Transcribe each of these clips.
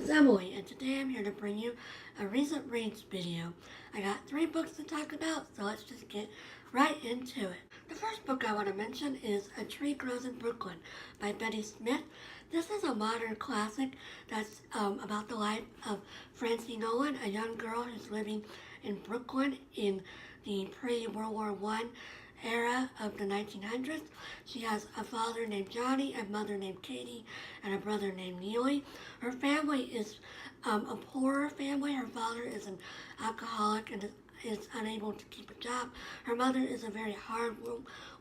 is Emily, and today I'm here to bring you a recent reads video. I got 3 books to talk about, so let's just get right into it. The first book I want to mention is A Tree Grows in Brooklyn by Betty Smith. This is a modern classic that's about the life of Francie Nolan, a young girl who's living in Brooklyn in the pre-World War I era of the 1900s. She has a father named Johnny, a mother named Katie, and a brother named Neely. Her family is a poorer family. Her father is an alcoholic and is unable to keep a job. Her mother is a very hard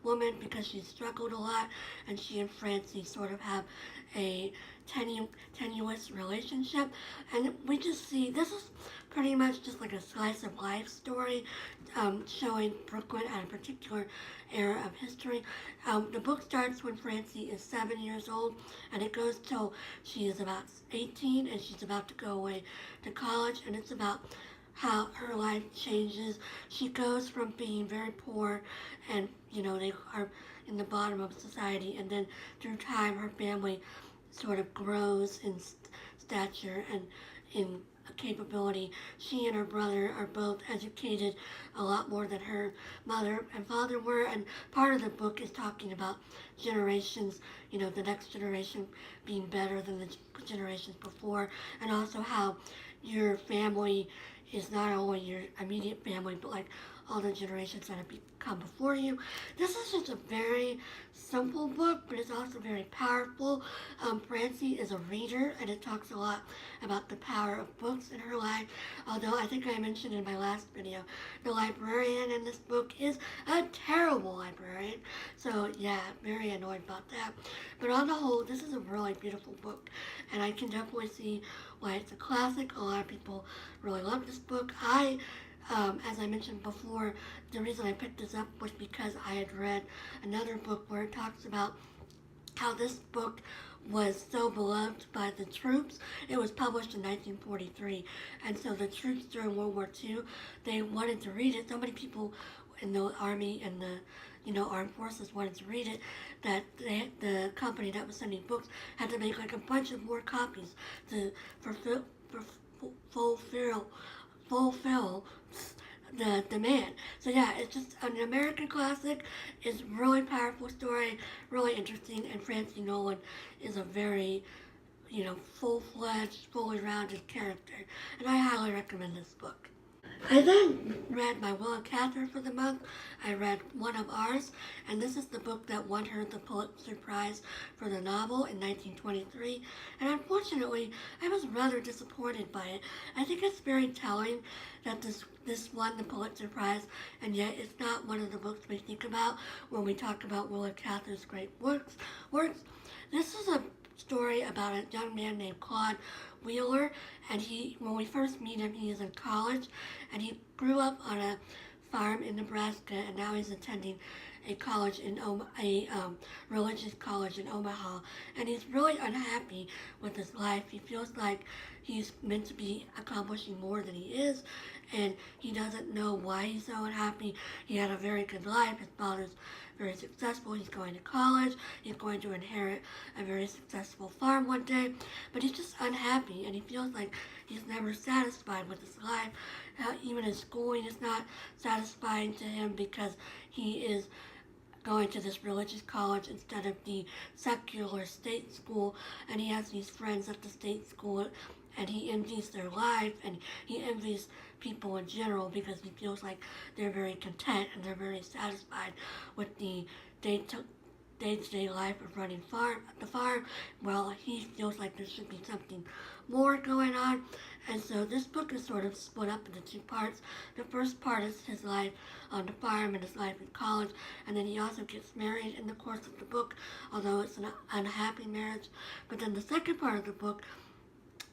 woman because she's struggled a lot, and she and Francie sort of have a tenuous relationship. And we just see, this is pretty much just like a slice of life story showing Brooklyn at a particular era of history. The book starts when Francie is 7 years old, and it goes till she is about 18 and she's about to go away to college, and it's about how her life changes. She goes from being very poor and, they are in the bottom of society, and then through time her family sort of grows in stature and in capability. She and her brother are both educated a lot more than her mother and father were, and part of the book is talking about generations, the next generation being better than the generations before, and also how your family is not only your immediate family, but like all the generations that have come before you. This is just a very simple book, but it's also very powerful. Francie is a reader, and it talks a lot about the power of books in her life. Although I think I mentioned in my last video, the librarian in this book is a terrible librarian. So yeah, very annoyed about that. But on the whole, this is a really beautiful book, and I can definitely see why it's a classic. A lot of people really love this book. As I mentioned before, the reason I picked this up was because I had read another book where it talks about how this book was so beloved by the troops. It was published in 1943, and so the troops during World War II, they wanted to read it. So many people in the army and the armed forces wanted to read it, that the company that was sending books had to make like a bunch of more copies to fulfill the demand. So yeah, it's just an American classic. It's a really powerful story, really interesting, and Francie Nolan is a very, full-fledged, fully rounded character, and I highly recommend this book. I then read my Willa Cather for the month. I read One of Ours, and this is the book that won her the Pulitzer Prize for the novel in 1923, and unfortunately, I was rather disappointed by it. I think it's very telling that this won the Pulitzer Prize, and yet it's not one of the books we think about when we talk about Willa Cather's great works. This is a story about a young man named Claude Wheeler, and when we first meet him, he is in college, and he grew up on a farm in Nebraska, and now he's attending a religious college in Omaha, and he's really unhappy with his life. He feels like he's meant to be accomplishing more than he is, and he doesn't know why he's so unhappy. He had a very good life. His father's very successful. He's going to college. He's going to inherit a very successful farm one day, but he's just unhappy, and he feels like he's never satisfied with his life. Even his schooling is not satisfying to him because he is going to this religious college instead of the secular state school, and he has these friends at the state school, and he envies their life, and he envies people in general because he feels like they're very content and they're very satisfied with the day-to-day life of running the farm. Well, he feels like there should be something more going on, and so this book is sort of split up into 2 parts. The first part is his life on the farm and his life in college, and then he also gets married in the course of the book, although it's an unhappy marriage. But then the second part of the book,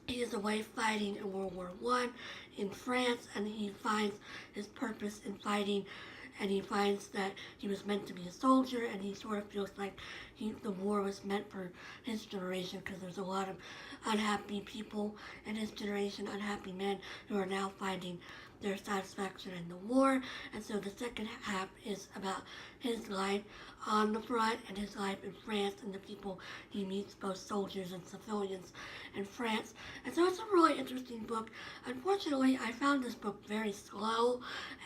he is away fighting in World War I in France, and he finds his purpose in fighting, and he finds that he was meant to be a soldier, and he sort of feels like the war was meant for his generation, because there's a lot of unhappy people in his generation, unhappy men who are now finding their satisfaction in the war. And so the second half is about his life on the front and his life in France and the people he meets, both soldiers and civilians in France. And so it's a really interesting book. Unfortunately, I found this book very slow,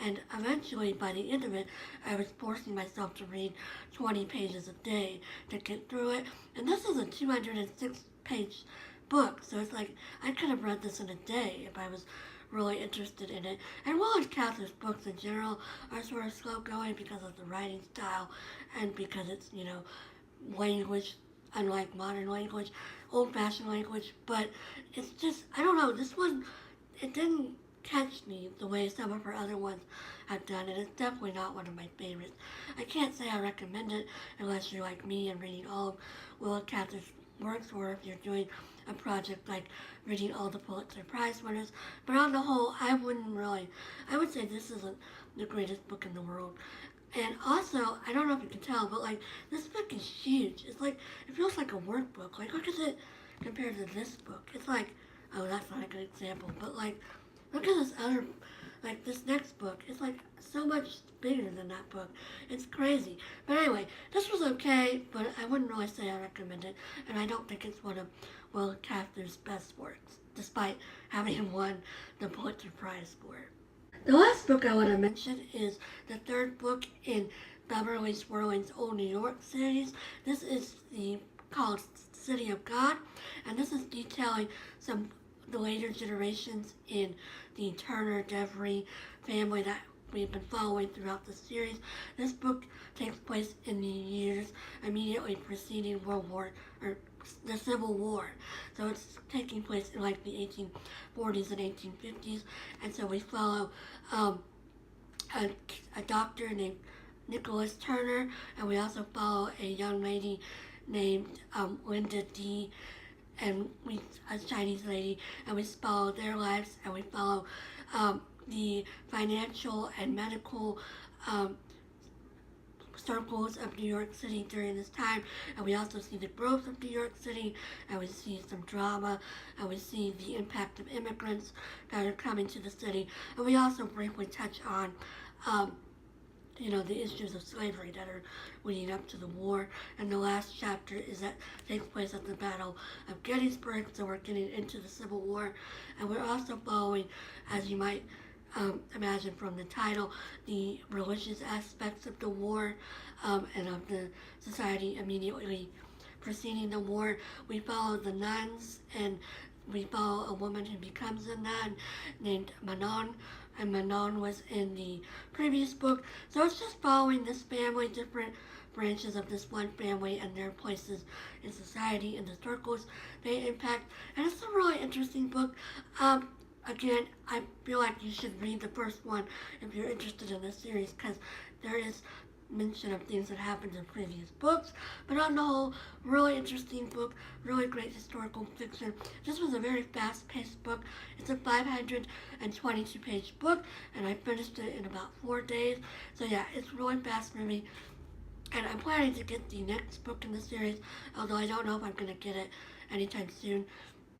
and eventually by the end of it, I was forcing myself to read 20 pages a day to get through it. And this is a 206-page book, so it's like I could have read this in a day if I was really interested in it. And Willa and Cather's books in general are sort of slow going because of the writing style and because it's, language, unlike modern language, old-fashioned language. But it's just, I don't know, this one, it didn't catch me the way some of her other ones have done, and it's definitely not one of my favorites. I can't say I recommend it unless you're like me and reading all of Willa Cather's works, or if you're doing a project like reading all the Pulitzer Prize winners. But on the whole, I would say this isn't the greatest book in the world. And also, I don't know if you can tell, but like, this book is huge. It's like, it feels like a workbook. Like, look at it compared to this book. It's like, oh, that's not a good example, but like, look at this other, like this next book. It's like so much bigger than that book. It's crazy. But anyway, this was okay, but I wouldn't really say I recommend it. And I don't think it's one of Willa Cather's best works, despite having won the Pulitzer Prize for it. The last book I want to mention is the third book in Beverly Swerling's Old New York series. This is called City of God, and this is detailing the later generations in the Turner Beverly family that we've been following throughout the series. This book takes place in the years immediately preceding the Civil War. So it's taking place in like the 1840s and 1850s, and so we follow a doctor named Nicholas Turner, and we also follow a young lady named Linda D, and a Chinese lady, and we follow their lives, and we follow the financial and medical circles of New York City during this time, and we also see the growth of New York City, and we see some drama, and we see the impact of immigrants that are coming to the city, and we also briefly touch on the issues of slavery that are leading up to the war. And the last chapter takes place at the Battle of Gettysburg, so we're getting into the Civil War, and we're also following, as you might imagine from the title, the religious aspects of the war and of the society immediately preceding the war. We follow the nuns, and we follow a woman who becomes a nun named Manon, and Manon was in the previous book. So it's just following this family, different branches of this one family and their places in society and the circles they impact. And it's a really interesting book. Again, I feel like you should read the first one if you're interested in this series, because there is mention of things that happened in previous books. But on the whole, really interesting book, really great historical fiction. This was a very fast-paced book. It's a 522-page book, and I finished it in about 4 days. So yeah, it's really fast-moving. And I'm planning to get the next book in the series, although I don't know if I'm going to get it anytime soon.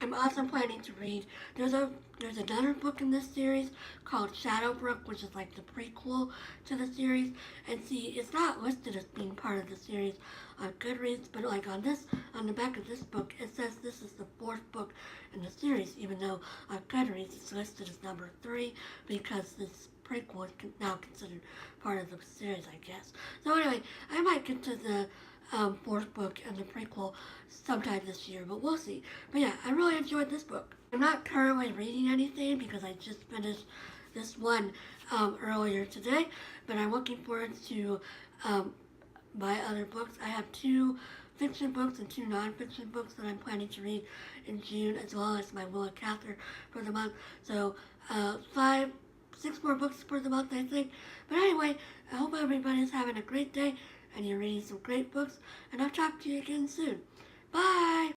I'm also planning to read, there's another book in this series called Shadowbrook, which is like the prequel to the series. And see, it's not listed as being part of the series on Goodreads, but like on the back of this book, it says this is the 4th book in the series, even though on Goodreads it's listed as number 3, because this prequel is now considered part of the series, I guess. So anyway, I might get to the 4th book and the prequel sometime this year, but we'll see. But yeah, I really enjoyed this book. I'm not currently reading anything because I just finished this one earlier today, but I'm looking forward to my other books. I have 2 fiction books and 2 non-fiction books that I'm planning to read in June, as well as my Willa Cather for the month. So 6 more books for the month, I think. But anyway, I hope everybody's having a great day and you're reading some great books, and I'll talk to you again soon. Bye!